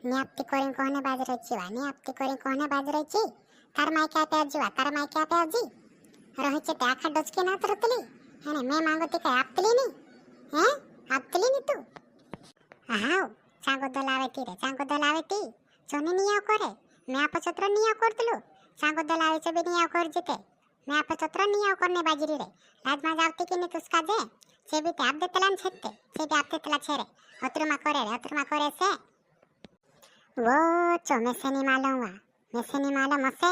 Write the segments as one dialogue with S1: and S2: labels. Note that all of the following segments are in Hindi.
S1: न्याप्ती कोरिन कोहने बाज रही वा न्याप्ती कोरिन कोहने बाज रही तार माई क्या पे जीवा तार माई क्या पे जी रही छे ते आखा डोचके ना तरतली हेने मैं मांगोती कई आपतली नहीं हैं आपतली नहीं तू हाउ चांगो दलावेती रे चांगो दलावेती सोने निया करे मैं आप छत्र निया करतलो चांगो दलावे छे बे निया कर जते मैं आप छत्र निया करने बाजरी रे लाज मा जावती कि ने तुसका जे छे बे आप दे तलान छते छे बे आप दे तला छे रे हतरमा करे से वो चो मेसेनी मालूम हसे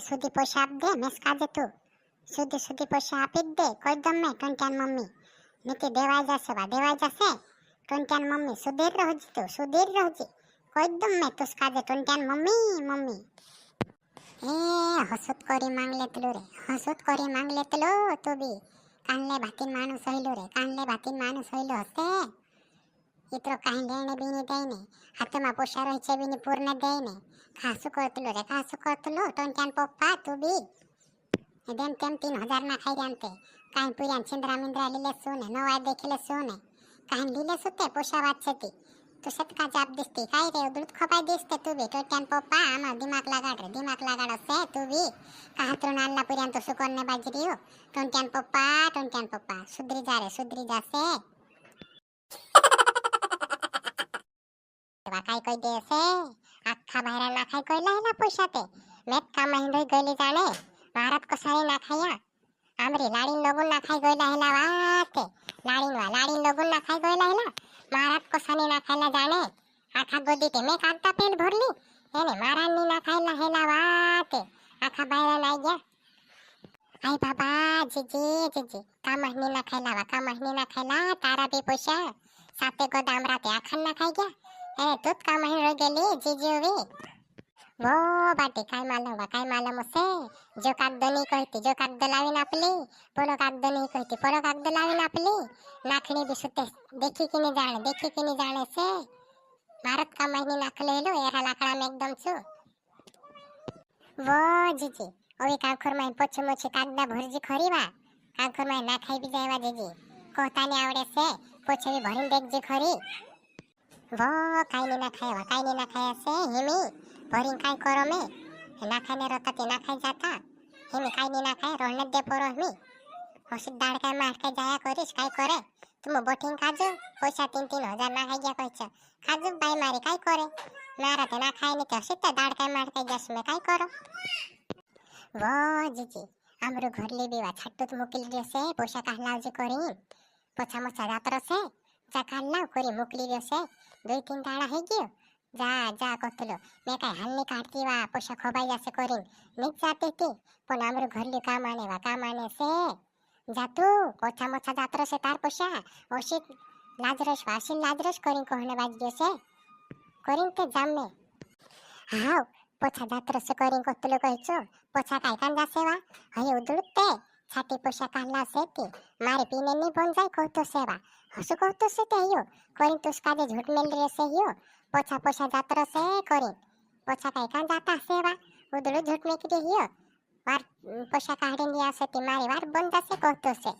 S1: सुधी पैसा आप दे मेस काजे तू सुधी पैसा आपी दे कोई दम में टंट्यान मम्मी नीति देवाई जासे टंट्यान मम्मी सुधीर रहजी कोई दम में तुस काजे टंट्यान मम्मी ए हसुत करी मांग लेतलो तू भी कानले भातीन माणूस होइलो हसे इतरो काही लेने बीने देने हाथमा पोषा रही छे बीने पूर्ण देने खासु करतलो टंट्यान पप्पा तू भी एदम तेम 3000 ना खाई जानते काही पुरान छिंद्रा मिंद्रा लीले सोने नवा देखले सोने काही लीले सुते पोषा वात छती तो सतका जाप दिसती काय रे उदुत खपाई दिसते तू भी टंट्यान पप्पा आमा दिमाग लगाड़ से तू भी काहत्रो नाल्ला पुरान तो सुकोने बाजरियो टंट्यान पप्पा सुधरी जा से काय कोई देसे आखा बाहेर ना खाई कोई लायला पैसा ते मेट का महिंदोई गली जाने भारत को सारी ना खाया आमरी लाड़ीन लोगों ना खाई गई लायला वाते लाड़ीन लोगों ना खाई गई लायला भारत को सानी ना खायला जाने आखा गोदी ते मैं कागता पेट भरली एने मारानी ना खायला हेला वाते आखा बाहेर ना गया आई बाबा जीजी का महीने ना खायला तारा भी पैसा साते को दामरा ते आखन ना खाई गया ए दूध का महीन रह गेली जीजी वे वो बाटी काय मालूम से जो कागदनी लावीन आपली पोलो कागदनी कहती पोलो कागद लावीन आपली नाखणी भी सुते देखी कि नहीं जाने से भारत का महीने नाख लेलो एरा लाकड़ा में एकदम छु वो जीजी ओई काखुर में पोछ मोछ कागदा भरजी खरीवा काखुर में ना खाई भी जायवा जीजी कोहतानी आवड़े से पोछ भी भरीन देख जी खरी वो काई ना खाया से हिमी भरीन काय करो में ना खाने रहता ते ना खाई जाता हिमी काई ना खाए रोहने दे पोरो हिमी होसित दाड़ काय मार के जाया करिस काय करे तुम बोटिंग काजू पैसा 3-3000 ना खाई गया कहछ काजू बाई मारी काय करे मारा ते ना खाई नहीं ते होसित दाड़ काय मार के जस में काय करो वो जीजी आमरो घरली बीवा छट्टुत मुकिल रे से पैसा कहलाव जे करी पोछा मोछा जातरो से जा कहलाव करी मुकली रे से 2-3 दाड़ा हे गयो जा कहतलो मैं काय हल्ली काटती वा पैसा खोबाई जासे करीन निक जाती थी पण आमरो घरली काम आने से जातू पोछा मोछा जातरो से तार पैसा ओशित लाजरस करीन कहने बाज गयो से करीन ते जाम में हाउ पोछा जातरो से करीन कहतलो कहचो पोछा काय कान जासे वा हये उदुळते छाती पैसा कहला से ती मारे पीने नहीं बन जाए कहतो से वा हसु कहतो से ते यो करीन तुसका जे झूठ मेल रे से यो पोछा जातरो से करीन पोछा काय कान जाता से वा उदुळो झूठ में की यो वार पैसा काढे लिया से ती मारे वार बन जासे कहतो से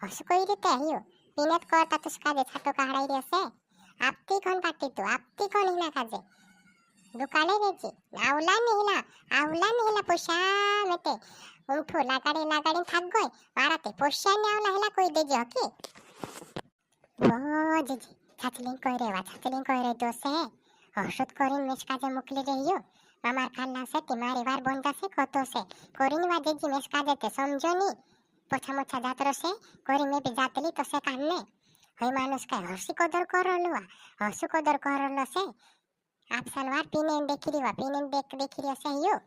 S1: हसु कोई रीते यो पीनेत करता तुसका जे छातो काढाई रे से आपती कोण काटी तू आपती कोण हिना काजे दुकाने रेजी आवला निहिला पैसा मेते उठो लागाड़ी थाक गई मारा ते पैसा ने आवला हेला कोई देजे हकी वो जीजी छाचलिंग कह रे तो से हसुत करीन मेस काजे मुकली रहियो मामार खाना से तुम्हारी बार बंदा से कतो से करीन वा जीजी मेस काजे ते समझो नी पोछा मोछा जातरो से करी में भी जातली तो से कान्ने हई मानुस का हसी कदर करलो से आप सलवार पीने देखी रियो से यो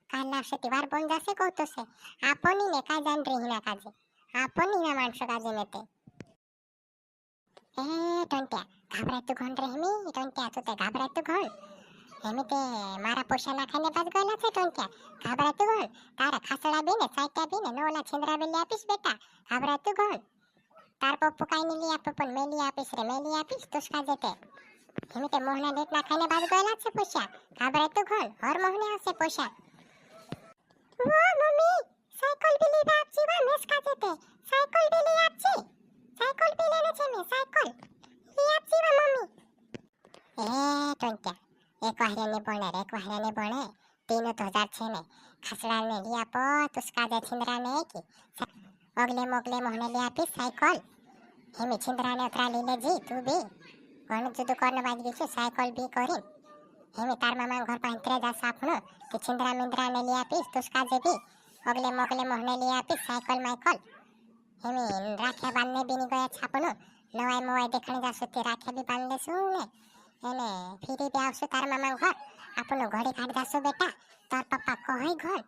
S1: काला से तिवार बन जासे कहतो से आपनी ने का जान रही ना काजे आपनी ना मानसो काजे में ते ए टंट्या घाबराय तू घण रे हेमी टंट्या तू ते घाबराय तू घण हेमी ते मारा पोषा ना खाने बाज गला छे टंट्या घाबराय तू घण तारा खासड़ा बीने साइटा बीने नोला छिंद्रा बेली आपीस बेटा घाबराय तू घण तार पप्पू काई नहीं लिया पण मैं लिया आपीस तुसका जेते हेमी ते मोहना लेट ना खाने बाज गला छे पोषा घाबराय तू घण हर मोहने हसे पोषा वो मम्मी साइकिल भी ली आपची वा मेस का जेते साइकिल भी ली आपची साइकिल भी लेने छे मैं साइकिल ली आपची वा मम्मी ए टंट्या एक वाहियाने बोले रे एक वाहियाने बोले 3,000 ने खसड़ा ने लिया पोत उसका जे छिंद्रा ने की ओगले मोगले मोहने लिया पी साइकिल हेमी छिंद्रा ने उतरा लीले जी तू भी कोण जुदू कोण बाजरी छु साइकिल भी करी हेमी तार मामा घर पांतरे जा सापनो कि छिंद्रा मिंद्रा ने लिया पी तुसका जे भी ओगले मोगले मोहने लिया पी साइकिल माइकल हेमी राखे बांधने भी नहीं गया छापनो नवाई मोवाई देखने जासु ते राखे भी बांध लेसु ने એને ફીરી બી આવશું તાર મામા ઘર આપણો ઘડી કાઢ જાશો બેટા તાર પપ્પા કહી ગણ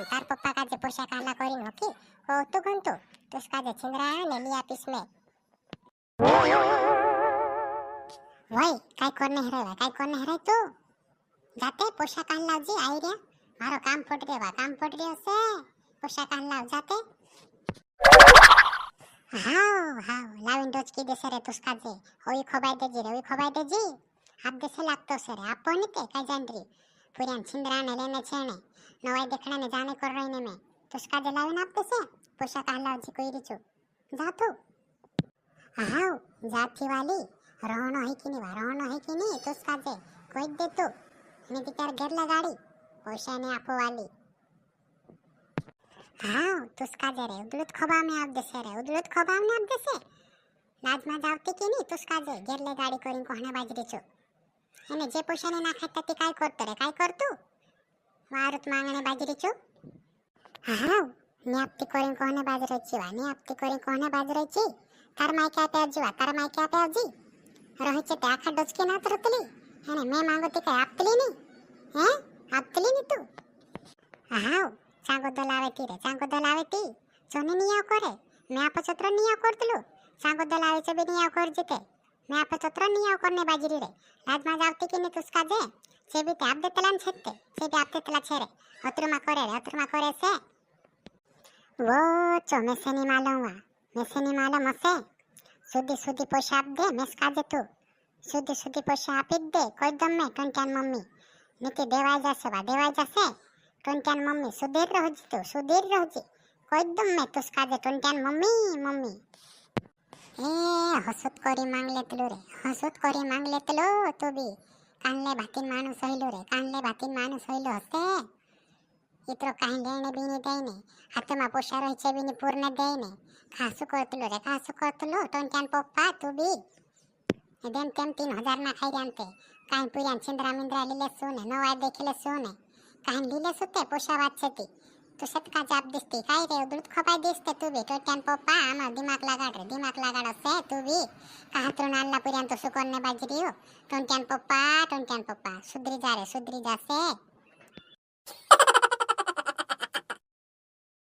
S1: તાર પપ્પા કાજે પોશાક આલા કરીને હોકી કહતું ગણતું તુસ કાજે છિંદરા ને લી આપીશ મે વઈ કાઈ કોને હરાય તું જાતે પોશાક આલ લાવજી આઈ રહ્યા મારો કામ ફોટ રહ્યો છે પોશાક આલ લાવ જાતે हाव लाविन डोचकी देसे रे तुसका जे ओई खबाय देजी हाथ देसे लागतो से रे आपो नी ते काय जानरी पुऱ्यान छिंदरा ने लेने छेने नवाई देखणे ने जाने कर रही ने मैं तुसका जे लाविन आप देसे पोशाक हलावजी कोई रिचो जातो हाव जाती वाली रोहनो है कि नहीं तुसका जे कोई दे तू ने दिकार घर लगाड़ी पोशा ने आपो वाली हाँ तुसका जे रे उदलुत खोबा में आप देसे लाज में जावती की नहीं तुसका जे गेरले गाड़ी करीन कोहने बाजरी छो એને જે પોશાને નાખે તે કાઈ કરતું મારુત માંગણે બાજરી છો હા ન્યાપતી કરીને કોહને બાજરી છી તાર માઈ કે આપજી રહી છે તે આખા ડોચકે ના તરતલી અને મે માંગો તે કાઈ આપતલી ની હે આપતલી ની તું હા ચાંગો દલાવે તી જોને નિયા કરે મે આપો છત્ર નિયા કરતલો ચાંગો દલાવે છે બે નિયા કર જતે મે આપો છત્ર નિયા કરને બાજરી રે लाज में जावती की नहीं तुसका जे भी ते आप दे तलान छेते से भी आप दे तला छेरे अतरमा करे से वो चो मैसे नहीं मालूम असे सुधी पोशा आप दे मेसका जे तू सुधी पोशा आप दे कोई दम में टोंट्यान मम्मी नीति देवाई जासे टोंट्यान मम्मी सुधीर रहजी कोई दम में तुसका जे टोंट्यान मम्मी ए हसुत करी मांग लेतलो तो भी कानले भातीन माणूस होइलो हसे इतरो काई लेने भी नहीं देने हाथमा पोशा रही छे भी नहीं पूर्ण देने खासु करतलो टोंट्यान पप्पा तू भी एदेम तेम 3,000 ना खाई रामते काई पुरियान छिंद्रा मिंद्रा लीले सोने नवाई देखले सोने काई लीले सुते पोशा वात छेती तो सतका जाप दिसती काय रे उदळत खपाय दिसते तू भी टोट्यान पप्पा आमा दिमाग लगाड़ से तू भी काहत्रो नाल्ला पुर्यान तो सुकोरने बाजरी हो टोट्यान पप्पा सुधरी जा से